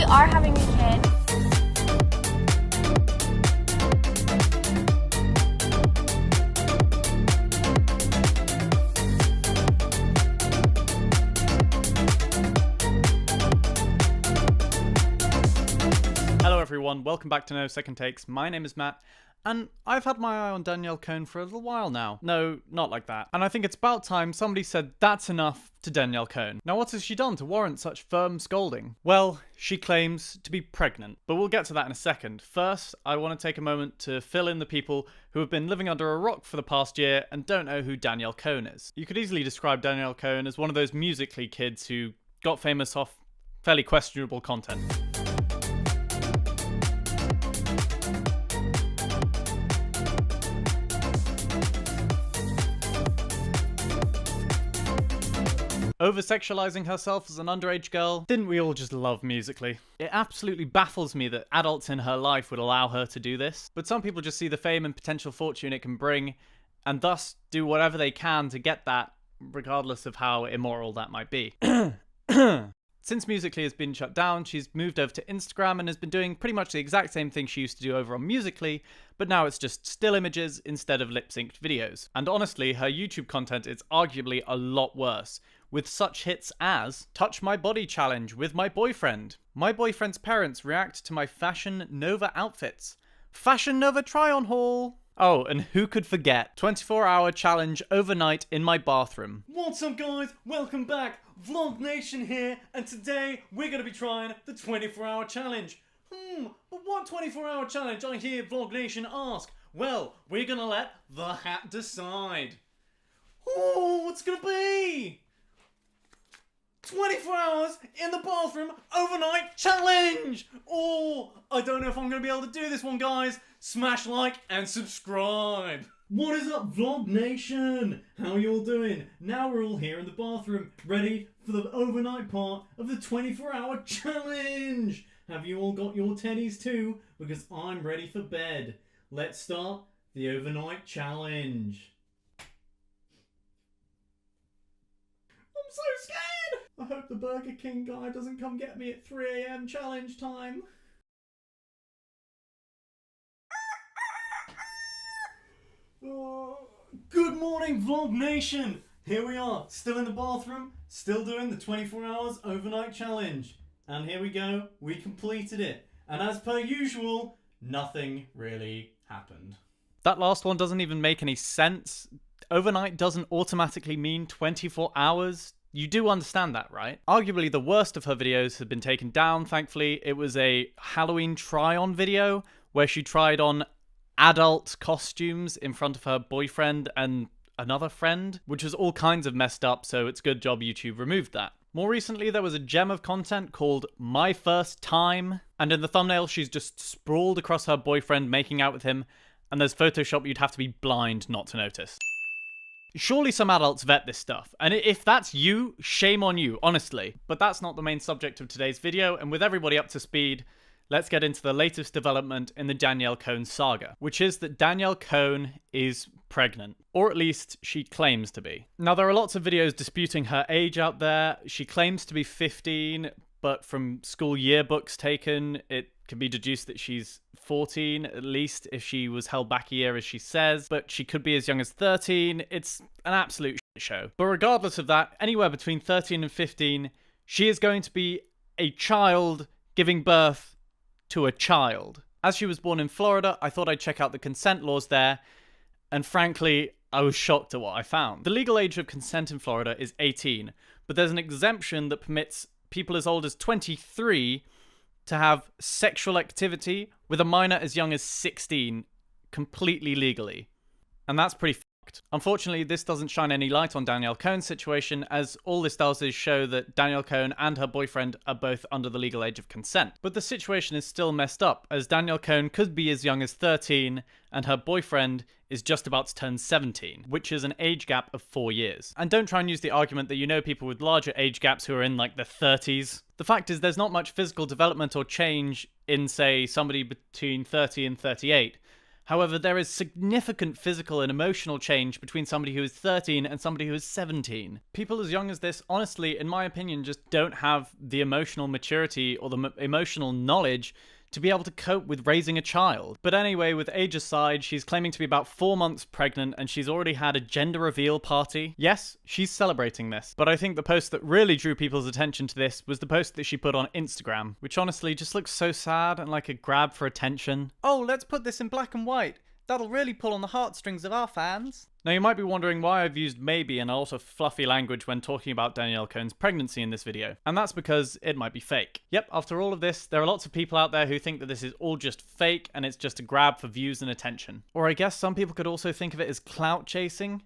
we are having a kid. Hello everyone, welcome back to No Second Takes. My name is Matt, and I've had my eye on Danielle Cohn for a little while now. No, not like that. And I think it's about time somebody said that's enough to Danielle Cohn. Now what has she done to warrant such firm scolding? Well, she claims to be pregnant, but we'll get to that in a second. First, I want to take a moment to fill in the people who have been living under a rock for the past year and don't know who Danielle Cohn is. You could easily describe Danielle Cohn as one of those Musical.ly kids who got famous off fairly questionable content. Over-sexualizing herself as an underage girl. Didn't we all just love Musical.ly? It absolutely baffles me that adults in her life would allow her to do this. But some people just see the fame and potential fortune it can bring, and thus do whatever they can to get that, regardless of how immoral that might be. Since Musical.ly has been shut down, she's moved over to Instagram and has been doing pretty much the exact same thing she used to do over on Musical.ly, but now it's just still images instead of lip-synced videos. And honestly, her YouTube content is arguably a lot worse, with such hits as Touch My Body Challenge with my boyfriend, my boyfriend's parents react to my Fashion Nova outfits, Fashion Nova try-on haul. Oh, and who could forget 24-hour challenge overnight in my bathroom. What's up guys, welcome back, Vlog Nation here, and today we're going to be trying the 24-hour challenge. But what 24-hour challenge, I hear Vlog Nation ask? Well, we're going to let the hat decide. Oh, what's going to be? 24 hours in the bathroom overnight challenge! Oh, I don't know if I'm going to be able to do this one, guys. Smash like and subscribe. What is up, Vlog Nation? How are you all doing? Now we're all here in the bathroom, ready for the overnight part of the 24-hour challenge. Have you all got your teddies too? Because I'm ready for bed. Let's start the overnight challenge. I'm so scared! I hope the Burger King guy doesn't come get me at 3 AM challenge time. Oh, good morning, Vlog Nation! Here we are, still in the bathroom, still doing the 24 hours overnight challenge. And here we go, we completed it. And as per usual, nothing really happened. That last one doesn't even make any sense. Overnight doesn't automatically mean 24 hours. You do understand that, right? Arguably the worst of her videos have been taken down, thankfully. It was a Halloween try-on video where she tried on adult costumes in front of her boyfriend and another friend, which was all kinds of messed up, so it's a good job YouTube removed that. More recently, there was a gem of content called My First Time, and in the thumbnail she's just sprawled across her boyfriend making out with him, and there's Photoshop you'd have to be blind not to notice. Surely some adults vet this stuff, and if that's you, shame on you, honestly. But that's not the main subject of today's video, and with everybody up to speed, let's get into the latest development in the Danielle Cohn saga, which is that Danielle Cohn is pregnant, or at least she claims to be. Now, there are lots of videos disputing her age out there. She claims to be 15, but from school yearbooks taken, it can be deduced that she's 14, at least if she was held back a year as she says, but she could be as young as 13. It's an absolute shit show. But regardless of that, anywhere between 13 and 15, she is going to be a child giving birth to a child. As she was born in Florida, I thought I'd check out the consent laws there, and frankly, I was shocked at what I found. The legal age of consent in Florida is 18, but there's an exemption that permits people as old as 23 to have sexual activity with a minor as young as 16 completely legally. And that's pretty fucked. Unfortunately, this doesn't shine any light on Danielle Cohn's situation, as all this does is show that Danielle Cohn and her boyfriend are both under the legal age of consent. But the situation is still messed up, as Danielle Cohn could be as young as 13 and her boyfriend is just about to turn 17, which is an age gap of 4 years. And don't try and use the argument that you know people with larger age gaps who are in like the 30s. The fact is there's not much physical development or change in, say, somebody between 30 and 38. However, there is significant physical and emotional change between somebody who is 13 and somebody who is 17. People as young as this, honestly, in my opinion, just don't have the emotional maturity or the emotional knowledge to be able to cope with raising a child. But anyway, with age aside, she's claiming to be about 4 months pregnant and she's already had a gender reveal party. Yes, she's celebrating this. But I think the post that really drew people's attention to this was the post that she put on Instagram, which honestly just looks so sad and like a grab for attention. Oh, let's put this in black and white. That'll really pull on the heartstrings of our fans. Now you might be wondering why I've used maybe and a lot of fluffy language when talking about Danielle Cohn's pregnancy in this video. And that's because it might be fake. Yep, after all of this, there are lots of people out there who think that this is all just fake and it's just a grab for views and attention. Or I guess some people could also think of it as clout chasing.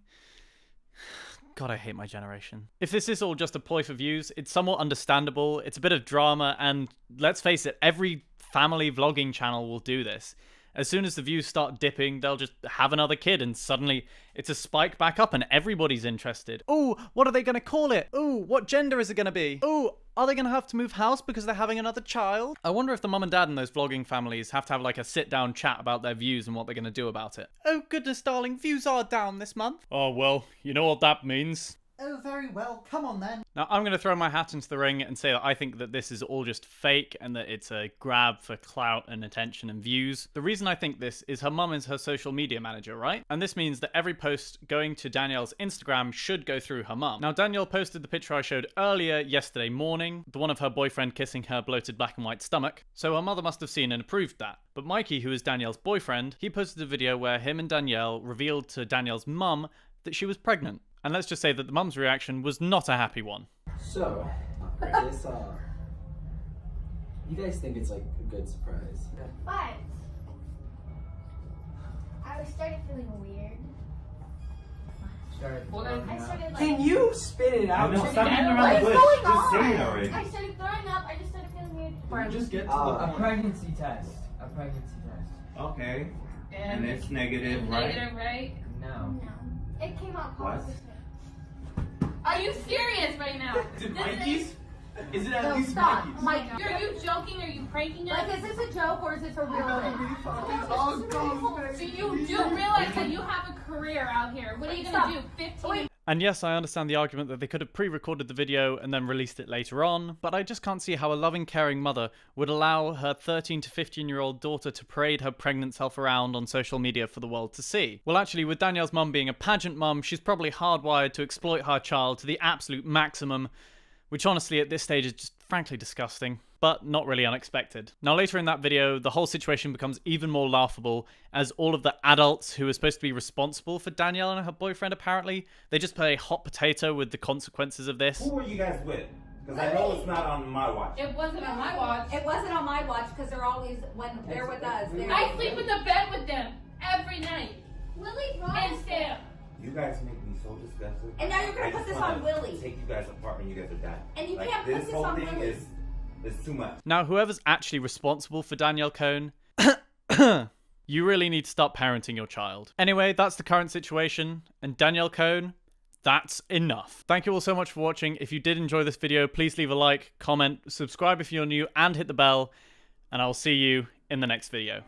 God, I hate my generation. If this is all just a ploy for views, it's somewhat understandable, it's a bit of drama, and let's face it, every family vlogging channel will do this. As soon as the views start dipping, they'll just have another kid and suddenly it's a spike back up and everybody's interested. Ooh, what are they going to call it? Ooh, what gender is it going to be? Ooh, are they going to have to move house because they're having another child? I wonder if the mum and dad in those vlogging families have to have like a sit-down chat about their views and what they're going to do about it. Oh goodness, darling, views are down this month. Oh, well, you know what that means. Oh, very well. Come on, then. Now, I'm going to throw my hat into the ring and say that I think that this is all just fake and that it's a grab for clout and attention and views. The reason I think this is her mum is her social media manager, right? And this means that every post going to Danielle's Instagram should go through her mum. Now, Danielle posted the picture I showed earlier yesterday morning, the one of her boyfriend kissing her bloated black and white stomach. So her mother must have seen and approved that. But Mikey, who is Danielle's boyfriend, he posted a video where him and Danielle revealed to Danielle's mum that she was pregnant. And let's just say that the mum's reaction was not a happy one. So, this, you guys think it's like a good surprise? But I started feeling weird. I started like. Can you spit it out? No, stop What beating around the is bush. going Just say it on? already. I started throwing up. I just started feeling weird. Just get to the A point. pregnancy test. A pregnancy test. Okay. And it's negative, Negative, right? No. No, it came out What? positive. Are you serious right now? Is it This Mikey's? Is it at No, least stop. Mikey's? Mike, Are you joking? Are you pranking us? like, is this a joke or is this a real thing? So you do realize that you have a career out here. What are you Stop. gonna do? 15? Wait. And yes, I understand the argument that they could have pre-recorded the video and then released it later on, but I just can't see how a loving, caring mother would allow her 13 to 15-year-old daughter to parade her pregnant self around on social media for the world to see. Well, actually, with Danielle's mum being a pageant mum, she's probably hardwired to exploit her child to the absolute maximum, which honestly at this stage is just frankly disgusting, but not really unexpected. Now later in that video, the whole situation becomes even more laughable as all of the adults who are supposed to be responsible for Danielle and her boyfriend apparently, they just play hot potato with the consequences of this. Who were you guys with? Because I know it's not on my watch. It wasn't on my watch. It wasn't on my watch because they're always, when they're with us. I sleep in the bed with them every night. Willie And promised Sam. You guys make me so disgusted. And now you're gonna I put just this wanna on Willie. Take you guys apart when you guys are done. And you Like, can't put this this whole on thing Willie. is too much. Now whoever's actually responsible for Danielle Cohn, you really need to stop parenting your child. Anyway, that's the current situation, and Danielle Cohn, that's enough. Thank you all so much for watching. If you did enjoy this video, please leave a like, comment, subscribe if you're new, and hit the bell, and I'll see you in the next video.